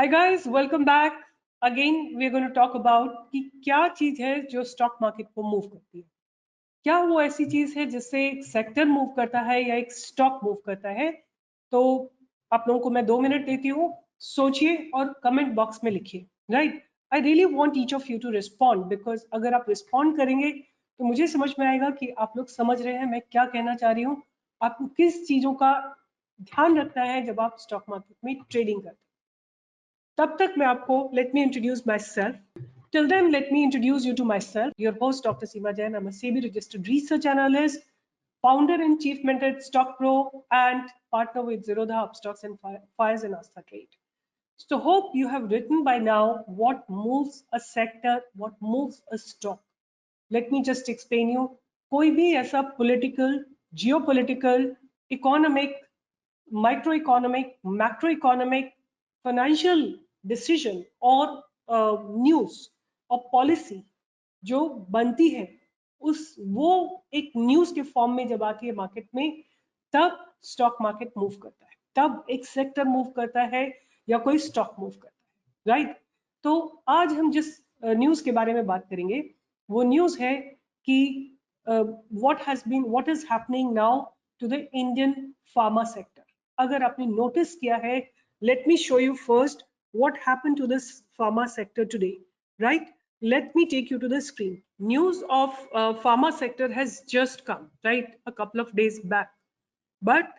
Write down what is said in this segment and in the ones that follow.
Hi guys, welcome back. Again, we're going to talk about कि क्या चीज है जो स्टॉक मार्केट को मूव करती है। क्या वो ऐसी चीज है जिससे एक सेक्टर मूव करता है या एक स्टॉक मूव करता है? तो आप लोगों को मैं 2 मिनट देती हूँ, सोचिए और कमेंट बॉक्स में लिखिए। Right, I really want each of you to respond, because अगर आप रिस्पॉन्ड करेंगे तो मुझे समझ में आएगा कि आप लोग समझ रहे हैं मैं क्या कहना चाह रही हूँ, आपको किस चीजों का ध्यान रखना है जब आप स्टॉक मार्केट में ट्रेडिंग करते हैं। तब तक मैं आपको let me introduce my self. Till then, let me introduce you to myself. Your host, Dr. 𝐖𝐡𝐚𝐭𝐬𝐀𝐩𝐩. I'm a SEBI registered research analyst, founder and chief mentor at StockPro, and partner with Zerodha Upstocks and Fires and Asta Trade. So hope you have written by now what moves a sector, what moves a stock. Let me just explain you. कोई भी ऐसा political, geopolitical, economic, microeconomic, macroeconomic, financial decision और news और policy जो बनती है वो एक न्यूज के फॉर्म में जब आती है मार्केट में, तब स्टॉक मार्केट मूव करता है, तब एक सेक्टर मूव करता है या कोई स्टॉक मूव करता है। राइट, तो आज हम जिस न्यूज के बारे में बात करेंगे वो न्यूज है कि what is happening now to the Indian pharma sector. अगर आपने नोटिस किया है, let me show you first what happened to this pharma sector today. Right, let me take you to the screen. News of pharma sector has just come, right, a couple of days back, but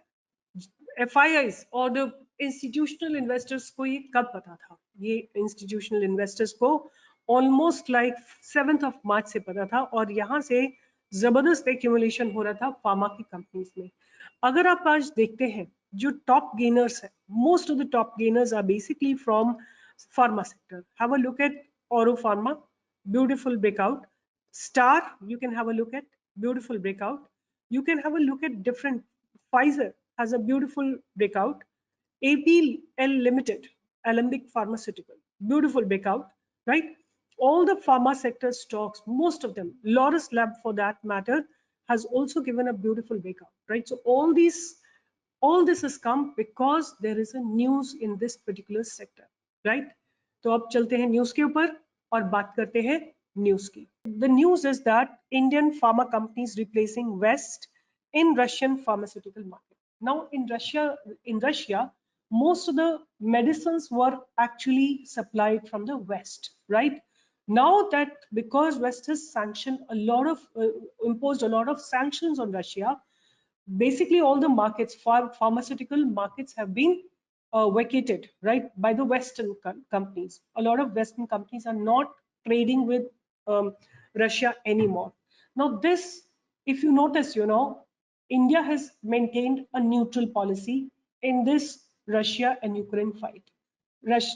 FIIs or the institutional investors को ये कब पता था? ये institutional investors को almost like 7th of March से पता था और यहाँ से जबरदस्त accumulation हो रहा था फार्मा की कंपनीज में। अगर आप आज देखते हैं जो टॉप गेनर्स है, most of the top gainers are basically from pharma sector. Have a look at Oro Pharma, beautiful breakout. Star, you can have a look at, beautiful breakout. You can have a look at different. Pfizer has a beautiful breakout. APL Limited, Alembic Pharmaceutical, beautiful breakout, right? All the pharma sector stocks, most of them, Lotus Lab for that matter, has also given a beautiful breakout, right? So all this has come because there is a news in this particular sector, right? तो अब चलते हैं news के ऊपर और बात करते हैं न्यूज की. The news is that Indian pharma companies replacing West in Russian pharmaceutical market. Now in Russia, most of the medicines were actually supplied from the West, right? Now that because West has sanctioned a lot of imposed a lot of sanctions on Russia, basically all the markets, pharmaceutical markets, have been vacated, right, by the Western companies. A lot of Western companies are not trading with Russia anymore. Now this, if you notice, India has maintained a neutral policy in this Russia and Ukraine fight.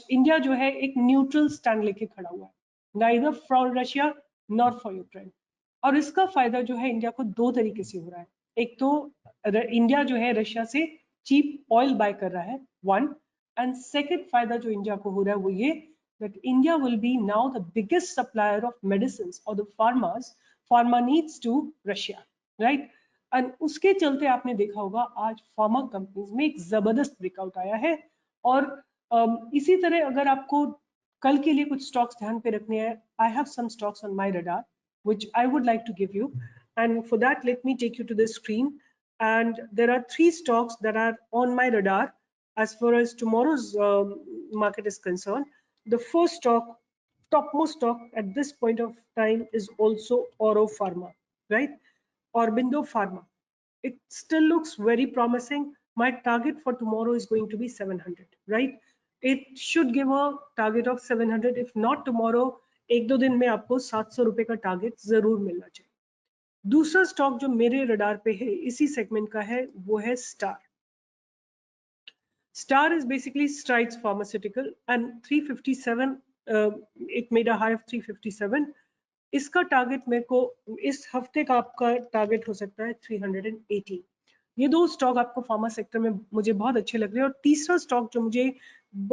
India जो है एक neutral stand लेके खड़ा हुआ है, neither for Russia nor for Ukraine. और इसका फायदा जो है इंडिया को दो तरीके से हो रहा है. एक तो इंडिया जो है रशिया से चीप ऑयल बाय कर रहा है, वन, एंड सेकंड फायदा जो इंडिया को हो रहा है वो ये that India will be now the biggest supplier of medicines or the pharma needs to Russia, right? And उसके चलते आपने देखा होगा आज फार्मा कंपनीज में एक जबरदस्त ब्रेकआउट आया है. और इसी तरह अगर आपको कल के लिए कुछ स्टॉक्स ध्यान पे रखने हैं, I have some stocks on my radar which I would like to give you, and for that let me take you to the screen. And there are 3 stocks that are on my radar as far as tomorrow's market is concerned. The first stock, topmost stock at this point of time, is also Oro Pharma, right? Aurobindo Pharma. It still looks very promising. My target for tomorrow is going to be 700, right? It should give a target of 700. If not tomorrow, एक दो दिन में आपको 700 रुपए का target जरूर मिलना चाहिए. दूसरा स्टॉक जो मेरे रडार पे है इसी सेगमेंट का है वो है star. Star is basically Strides Pharmaceutical and 357, it made a high of 357. इसका टारगेट मेरे को इस हफ्ते का आपका टारगेट हो सकता है 380. ये दो स्टॉक आपको फार्मा सेक्टर में मुझे बहुत अच्छे लग रहे हैं. और तीसरा स्टॉक जो मुझे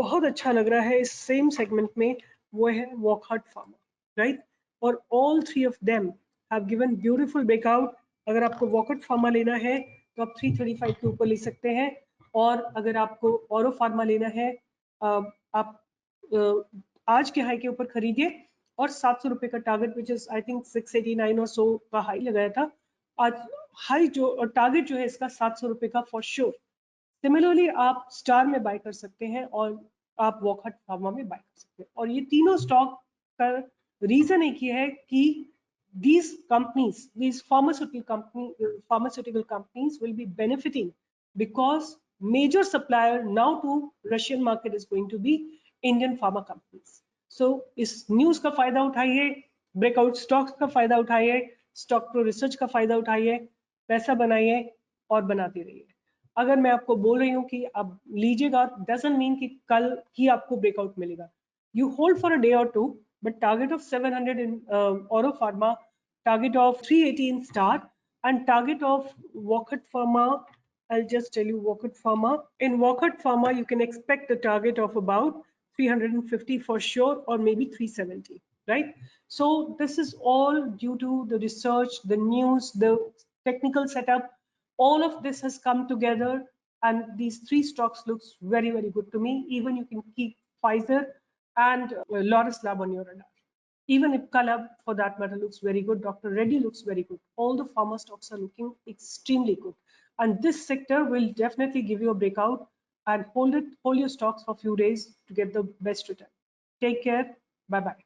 बहुत अच्छा लग रहा है इस सेम सेगमेंट में वो है वॉकहार्ट फार्मा, राइट? और all 3 of them have given beautiful breakout. अगर आपको वॉकहार्ट फार्मा लेना है तो आप 335 के ऊपर ले सकते हैं, और अगर आपको ऑरो फार्मा लेना है आप आज के हाई के ऊपर खरीदिए और 700 रुपए का target which is I think 689 और सो का हाई लगाया था। आज हाई जो टारगेट जो है इसका 700 रुपए का फॉर श्योर। सिमिलरली आप स्टार में बाय कर सकते हैं और आप वॉकहार्ट फार्मा में बाय कर सकते हैं। और ये तीनों स्टॉक का रीजन एक ही है कि these companies, these pharmaceutical companies will be benefiting because major supplier now to Russian market is going to be Indian pharma companies. So इस न्यूज का फायदा उठाइए, ब्रेकआउट स्टॉक्स का फायदा उठाइए, स्टॉक प्रो रिसर्च का फायदा उठाइए, पैसा बनाइए और बनाते रहिए। अगर मैं आपको बोल रही हूँ कि आप लीजिएगा, डजंट मीन कि कल ही आपको ब्रेकआउट मिलेगा। You hold for a day or two, but target of 700 in Oro Pharma, target of 380 in Star, and target of Wockert Pharma. I'll just tell you Wockert Pharma. In Wockert Pharma, you can expect a target of about 350 for sure, or maybe 370, right? So this is all due to the research, the news, the technical setup. All of this has come together, and these three stocks looks very, very good to me. Even you can keep Pfizer and Loris Lab on your radar. Even Ipca Lab, for that matter, looks very good. Dr. Reddy looks very good. All the pharma stocks are looking extremely good. And this sector will definitely give you a breakout, and hold your stocks for a few days to get the best return. Take care. Bye-bye.